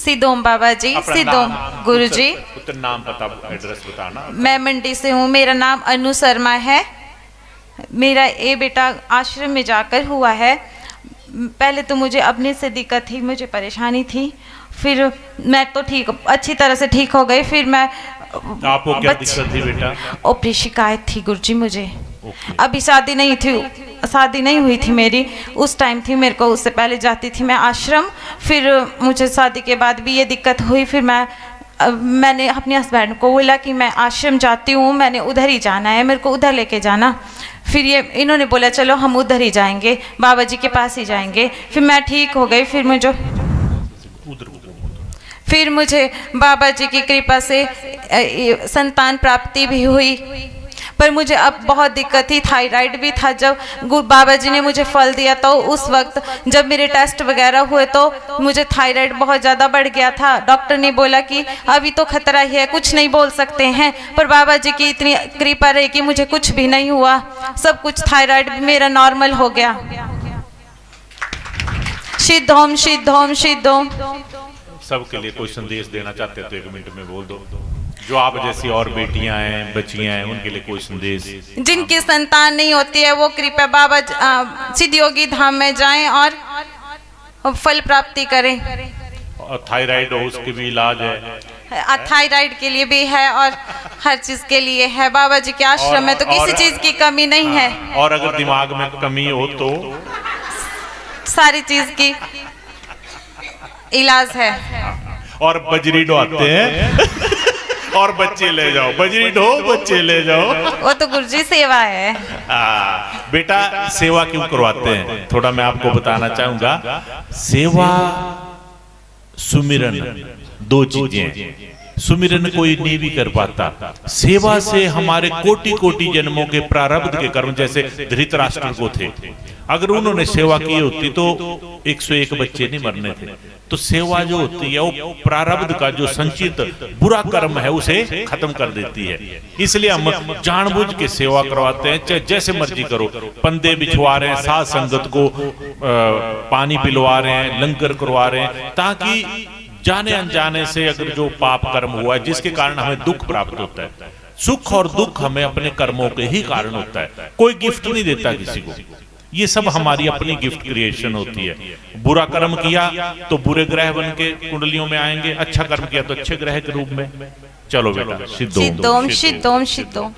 सिद्धोम बाबा जी, सिद्धोम गुरु जी। नाम पता एड्रेस बताना। मैं मंडी से हूँ, मेरा नाम अनु शर्मा है। मेरा ये बेटा आश्रम में जाकर हुआ है। पहले तो मुझे अपने से दिक्कत थी, मुझे परेशानी थी, फिर मैं तो ठीक अच्छी तरह से ठीक हो गई। फिर मैं आपको क्या दिक्कत थी बेटा? ओपरी शिकायत थी गुरुजी मुझे। अभी शादी नहीं थी, शादी नहीं हुई थी मेरी, उस टाइम थी मेरे को। उससे पहले जाती थी मैं आश्रम, फिर मुझे शादी के बाद भी ये दिक्कत हुई। फिर मैंने अपने हस्बैंड को बोला कि मैं आश्रम जाती हूँ, मैंने उधर ही जाना है, मेरे को उधर लेके जाना। फिर इन्होंने बोला चलो हम उधर ही जाएंगे, बाबा जी के पास ही जाएंगे। फिर मैं ठीक हो गई। फिर मुझे बाबा जी की कृपा से संतान प्राप्ति भी हुई। पर मुझे अब बहुत दिक्कत थी, थायराइड भी था। जब बाबा जी ने मुझे फल दिया तो उस वक्त जब मेरे टेस्ट वगैरह हुए तो मुझे थायराइड बहुत ज़्यादा बढ़ गया था। डॉक्टर ने बोला कि अभी तो खतरा ही है, कुछ नहीं बोल सकते हैं। पर बाबा जी की इतनी कृपा रही कि मुझे कुछ भी नहीं हुआ, सब कुछ थायराइड भी मेरा नॉर्मल हो गया। सिद्धोम सिद्धोम सिद्धोम। सबके लिए कोई संदेश देना चाहते हो तो 1 मिनट में बोल दो। जो आप जैसी और बेटियां हैं, बच्चियां हैं, उनके लिए कोई संदेश। जिनकी संतान नहीं होती है वो कृपया बाबा सिद्धयोगी धाम में जाएं और फल प्राप्ति करें। और थायराइड हो उसके भी इलाज है, थायराइड के लिए भी है और हर चीज के लिए है। बाबा जी के आश्रम में तो किसी चीज की कमी नहीं है। और अगर दिमाग में कमी हो तो सारी चीज की इलाज है। और बजरी ढोते हैं और बच्चे ले जाओ, बजरी ढो बच्चे ले जाओ। वो तो गुरुजी सेवा है। बेटा सेवा क्यों करवाते हैं थोड़ा मैं आपको बताना चाहूंगा। सेवा सुमिरन 2 चीजें। सुमिरन कोई नहीं भी कर पाता, सेवा से हमारे कोटि कोटि जन्मों के प्रारब्ध के कर्म, जैसे धृतराष्ट्र को थे, अगर उन्होंने सेवा की होती तो 101 बच्चे नहीं मरने थे। तो सेवा जो होती है वो प्रारब्ध का जो संचित बुरा कर्म है उसे खत्म कर देती है। इसलिए हम जानबूझ के सेवा करवाते हैं, चाहे जैसे मर्जी करो। पंदे बिछवा रहे हैं, साध संगत को पानी पिलवा रहे हैं, लंगर करवा रहे हैं, ताकि जाने अनजाने से अगर जो पाप कर्म हुआ है जिसके कारण हमें दुख प्राप्त होता है, सुख और दुख हमें अपने कर्मों के ही कारण होता है। कोई गिफ्ट नहीं देता किसी को, ये सब हमारी अपनी गिफ्ट क्रिएशन होती है। बुरा कर्म किया तो बुरे ग्रह बन के कुंडलियों में आएंगे, अच्छा कर्म किया तो अच्छे ग्रह के रूप में। चलो बेटा सिद्धोम सिद्धोम सिद्धोम सिद्धोम।